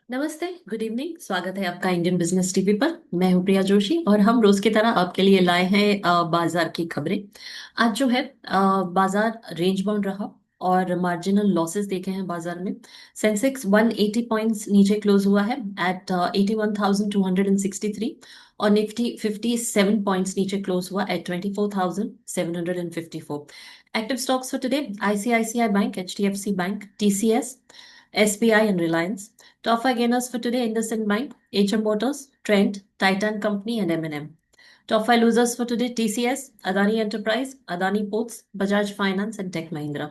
नमस्ते, good evening. स्वागत है आपका इंडियन बिजनेस टीवी पर। मैं हूं प्रिया जोशी और हम रोज की तरह आपके लिए लाए हैं बाजार की खबरें। आज जो है बाजार रेंज बाउंड रहा और मार्जिनल लॉसेस देखे हैं बाजार में। सेंसेक्स 180 पॉइंट्स नीचे क्लोज हुआ है एट 81,263 और निफ्टी 57 पॉइंट्स नीचे क्लोज हुआ at 24,754। Active stocks for today: ICICI bank, HDFC bank, TCS, SBI and Reliance. Top five gainers for today: IndusInd Bank, HM Motors, Trent, Titan Company, and M&M. Top five losers for today: TCS, Adani Enterprise, Adani Ports, Bajaj Finance, and Tech Mahindra.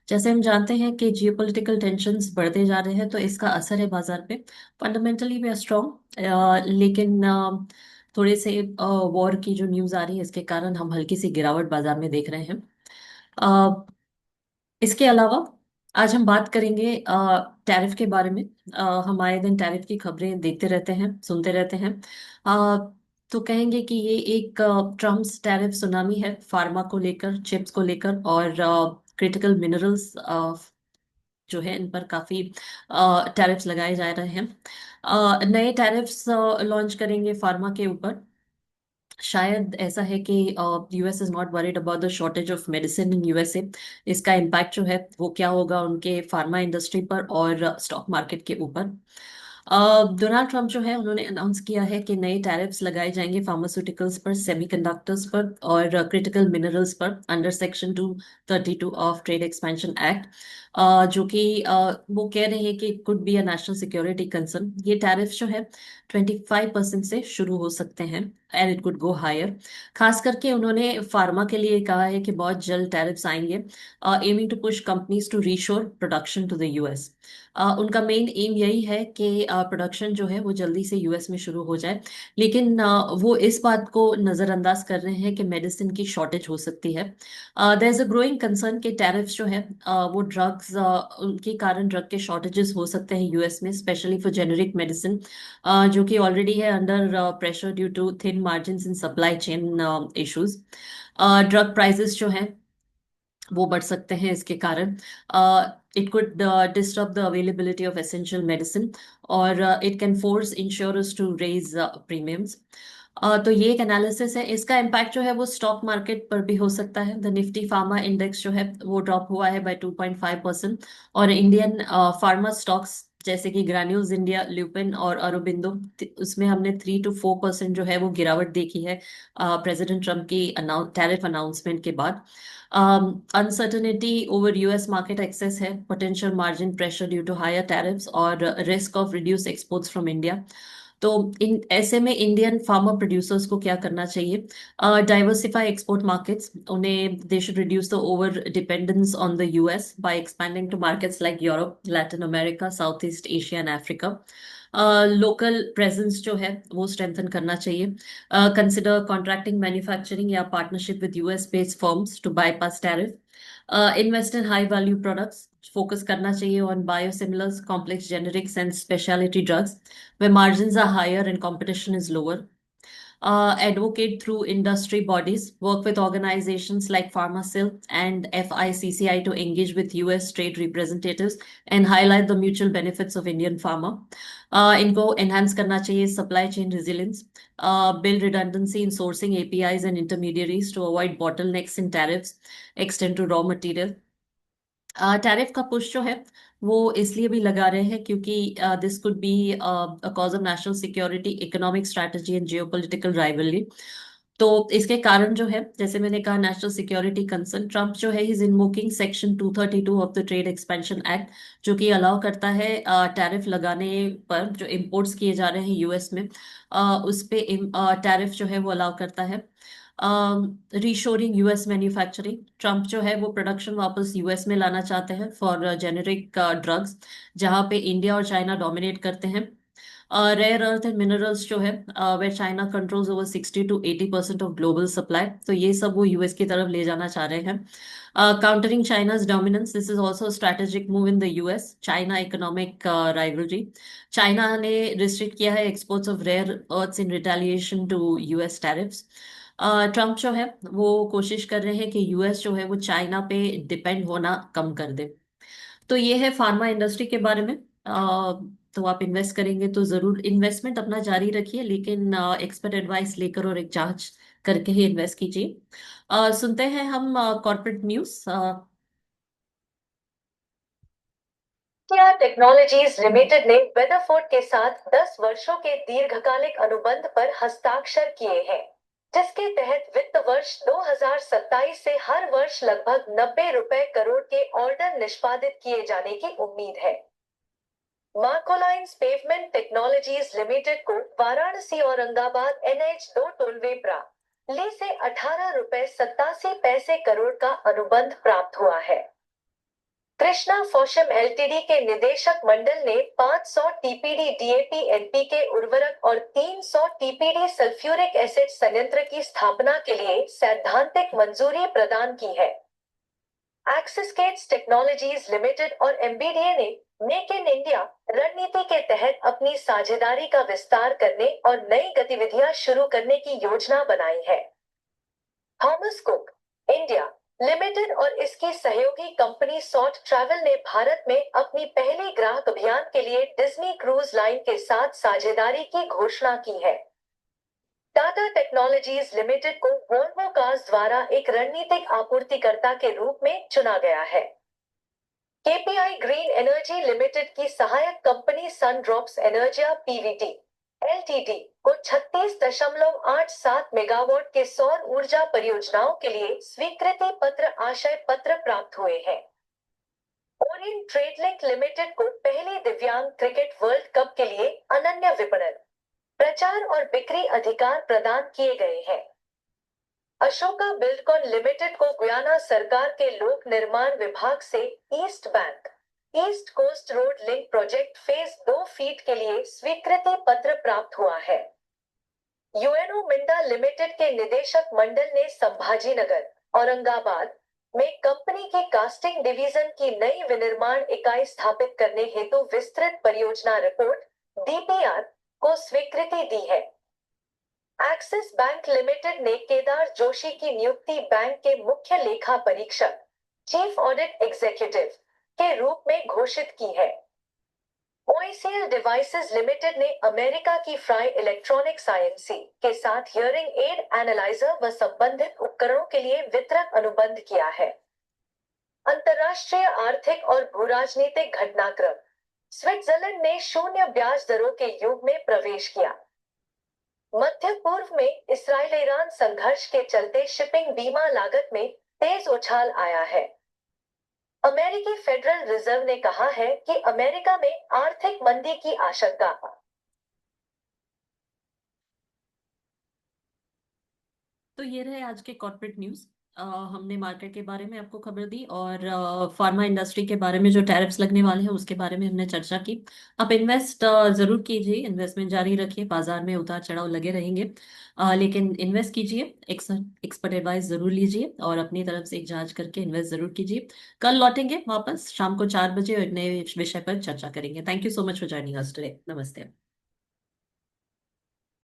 जैसे हम जानते हैं कि geopolitical tensions बढ़ते जा रहे हैं तो इसका असर है बाजार पे। फंडामेंटली वी आर स्ट्रॉन्ग, लेकिन थोड़े से वॉर की जो न्यूज आ रही है इसके कारण हम हल्की सी गिरावट बाजार में देख रहे हैं। इसके अलावा आज हम बात करेंगे टैरिफ के बारे में। हम आए दिन टैरिफ की खबरें देखते रहते हैं, सुनते रहते हैं। अ, तो कहेंगे कि ये एक ट्रम्प्स टैरिफ सुनामी है, फार्मा को लेकर, चिप्स को लेकर और क्रिटिकल मिनरल्स जो है इन पर काफी टैरिफ्स लगाए जा रहे हैं। नए टैरिफ्स लॉन्च करेंगे फार्मा के ऊपर। शायद ऐसा है कि US is not worried about the shortage of medicine in USA. इसका इम्पैक्ट जो है वो क्या होगा उनके फार्मा इंडस्ट्री पर और स्टॉक मार्केट के ऊपर। डोनाल्ड ट्रंप जो है उन्होंने अनाउंस किया है कि नए टैरिफ्स लगाए जाएंगे फार्मास्यूटिकल्स पर, सेमीकंडक्टर्स पर और क्रिटिकल मिनरल्स पर under section 232 of trade expansion act. जो कि वो कह रहे हैं कि it could be a national security concern. ये टैरिफ जो है 25% से शुरू हो सकते हैं and it could go higher. खास करके उन्होंने फार्मा के लिए कहा है कि बहुत जल्द टैरिफ्स आएंगे, aiming to push companies to reshore production to the US. उनका मेन एम यही है कि प्रोडक्शन जो है वो जल्दी से यूएस में शुरू हो जाए। लेकिन वो इस बात को नजरअंदाज कर रहे हैं कि मेडिसिन की शॉर्टेज हो सकती है। There is a growing concern कि टैरिफ्स जो है वो ड्रग्स, उनके कारण ड्रग के शॉर्टेजेस हो सकते हैं यूएस में, स्पेशली फॉर जेनेरिक मेडिसिन, जो कि ऑलरेडी है under pressure due to thin margins in supply chain issues. Drug prices जो हैं वो बढ़ सकते हैं इसके कारण। It could disturb the availability of essential medicine और it can force insurers to raise premiums. तो ये एक एनालिसिस है। इसका इम्पैक्ट जो है वो स्टॉक मार्केट पर भी हो सकता है। द निफ्टी फार्मा इंडेक्स जो है वो ड्रॉप हुआ है बाय 2.5% और इंडियन फार्मा स्टॉक्स जैसे कि ग्रैन्यूल्स इंडिया, ल्यूपिन और अरोबिंदो, उसमें हमने 3 to 4% जो है वो गिरावट देखी है प्रेसिडेंट ट्रम्प की टैरिफ अनाउंसमेंट के बाद। Uncertainty over US market access है, potential margin pressure due to higher tariffs और risk of reduce exports from India. तो इन ऐसे में इंडियन फार्मा प्रोड्यूसर्स को क्या करना चाहिए? Diversify export markets. उन्हें they should reduce the over dependence on the US by expanding to markets like Europe, Latin America, South East Asia and Africa. Local presence जो है वो स्ट्रेंथन करना चाहिए। कंसिडर कॉन्ट्रैक्टिंग मैन्युफैक्चरिंग या partnership with US based firms to bypass tariff. Invest in high value products. Focus करना चाहिए on biosimilars, complex generics and speciality drugs where margins are higher and competition is lower. Advocate through industry bodies, work with organizations like PharmaSil and FICCI to engage with US trade representatives and highlight the mutual benefits of Indian pharma. इनको enhance करना चाहिए supply chain resilience, build redundancy in sourcing APIs and intermediaries to avoid bottlenecks in tariffs, extend to raw material. Tariff का push जो है वो इसलिए भी लगा रहे हैं क्योंकि this could be a cause of national security, economic strategy and geopolitical rivalry. तो इसके कारण जो है, जैसे मैंने कहा, नेशनल सिक्योरिटी कंसर्न, ट्रम्प जो है is invoking section 232 of the trade expansion act, जो कि अलाउ करता है टैरिफ लगाने पर जो इंपोर्ट्स किए जा रहे हैं यूएस में, उस पे टैरिफ जो है वो अलाउ करता है। रीशोरिंग यूएस मैन्युफैक्चरिंग, ट्रम्प जो है वो प्रोडक्शन वापस यूएस में लाना चाहते हैं फॉर जेनेरिक ड्रग्स, जहां पे इंडिया और चाइना डोमिनेट करते हैं। रेयर अर्थ एंड मिनरल्स जो है, वे China controls over 60 to 80% of global supply, तो ये सब वो यूएस की तरफ ले जाना चाह रहे हैं। Countering China's dominance, this is also strategic move in the US China economic rivalry. China ने रिस्ट्रिक्ट किया है exports of rare earths in retaliation to US tariffs. Trump जो है वो कोशिश कर रहे हैं कि यूएस जो है वो चाइना पे डिपेंड होना कम कर दे। तो ये है फार्मा इंडस्ट्री के बारे में। तो आप इन्वेस्ट करेंगे तो जरूर इन्वेस्टमेंट अपना जारी रखिए, लेकिन एक्सपर्ट एडवाइस लेकर और एक जांच करके ही इन्वेस्ट कीजिए। सुनते हैं हम corporate news. India technologies limited ने वेदरफोर्ड के साथ 10 वर्षों के दीर्घकालिक अनुबंध पर हस्ताक्षर किए हैं, जिसके तहत वित्त वर्ष 2027 से हर वर्ष लगभग 90 रुपए करोड़ के ऑर्डर निष्पादित किए जाने की उम्मीद है। मार्कोलाइंस पेवमेंट टेक्नोलॉजीज लिमिटेड को वाराणसी औरंगाबाद NH 2 टोलवे ली से 18 रुपए 87 करोड़ का अनुबंध प्राप्त हुआ है। कृष्णा फॉशम एलटीडी के निदेशक मंडल ने 500 टीपीडी डीएपी एनपीके उर्वरक और 300 टीपीडी सल्फ्यूरिक एसिड संयंत्र की स्थापना के लिए सैद्धांतिक मंजूरी प्रदान की है। एक्सिस गेट्स टेक्नोलॉजीज लिमिटेड और एमबीडीए ने मेक इन इंडिया रणनीति के तहत अपनी साझेदारी का विस्तार करने और नई गतिविधियां शुरू करने की योजना बनाई है। थॉमस कुक इंडिया लिमिटेड और इसकी सहयोगी कंपनी सॉट ट्रैवल ने भारत में अपनी पहली ग्राहक अभियान के लिए डिज्नी क्रूज लाइन के साथ साझेदारी की घोषणा की है। टाटा टेक्नोलॉजीज लिमिटेड को वोल्वो कार्स द्वारा एक रणनीतिक आपूर्तिकर्ता के रूप में चुना गया है। केपीआई ग्रीन एनर्जी लिमिटेड की सहायक कंपनी सन ड्रॉप्स एनर्जिया पीवीटी एलटीडी को 36.87 मेगावाट के सौर ऊर्जा परियोजनाओं के लिए स्वीकृति पत्र आशय पत्र प्राप्त हुए हैं। ओरियंट ट्रेडलिंक लिमिटेड को पहले दिव्यांग क्रिकेट वर्ल्ड कप के लिए अनन्य विपणन, प्रचार और बिक्री अधिकार प्रदान किए गए हैं। अशोका बिल्डकॉन लिमिटेड को गुयाना सरकार के लोक निर्माण विभाग से east bank east coast road link project phase 2 फीट के लिए स्वीकृति पत्र प्राप्त हुआ है। यूएनओ मिंडा लिमिटेड के निदेशक मंडल ने संभाजीनगर औरंगाबाद में कंपनी की कास्टिंग डिवीजन की नई विनिर्माण इकाई स्थापित करने हेतु विस्तृत परियोजना रिपोर्ट DPR को स्वीकृति दी है। एक्सिस बैंक लिमिटेड ने केदार जोशी की नियुक्ति बैंक के मुख्य लेखा परीक्षक चीफ ऑडिट एग्जीक्यूटिव के रूप में घोषित की है। OECL डिवाइसेस लिमिटेड ने अमेरिका की फ्राई इलेक्ट्रॉनिक्स INC के साथ हियरिंग एड एनालाइजर व संबंधित उपकरणों के लिए वितरक अनुबंध किया है। अंतर्राष्ट्रीय आर्थिक और भूराजनीतिक घटनाक्रम, स्विट्जरलैंड ने शून्य ब्याज दरों के युग में प्रवेश किया। मध्य पूर्व में इसराइल ईरान संघर्ष के चलते शिपिंग बीमा लागत में तेज उछाल आया है। अमेरिकी फेडरल रिजर्व ने कहा है कि अमेरिका में आर्थिक मंदी की आशंका। तो ये रहे आज के कॉर्पोरेट न्यूज। हमने मार्केट के बारे में आपको खबर दी, और फार्मा इंडस्ट्री के बारे में जो टैरिफ्स लगने वाले हैं उसके बारे में हमने चर्चा की। आप इन्वेस्ट जरूर कीजिए, इन्वेस्टमेंट जारी रखिए। बाजार में उतार चढ़ाव लगे रहेंगे, लेकिन इन्वेस्ट कीजिए, एक्सपर्ट एडवाइस जरूर लीजिए और अपनी तरफ से एक जांच करके इन्वेस्ट जरूर कीजिए। कल लौटेंगे वापस शाम को 4 बजे और एक नए विषय पर चर्चा करेंगे। Thank you so much for joining us today. नमस्ते।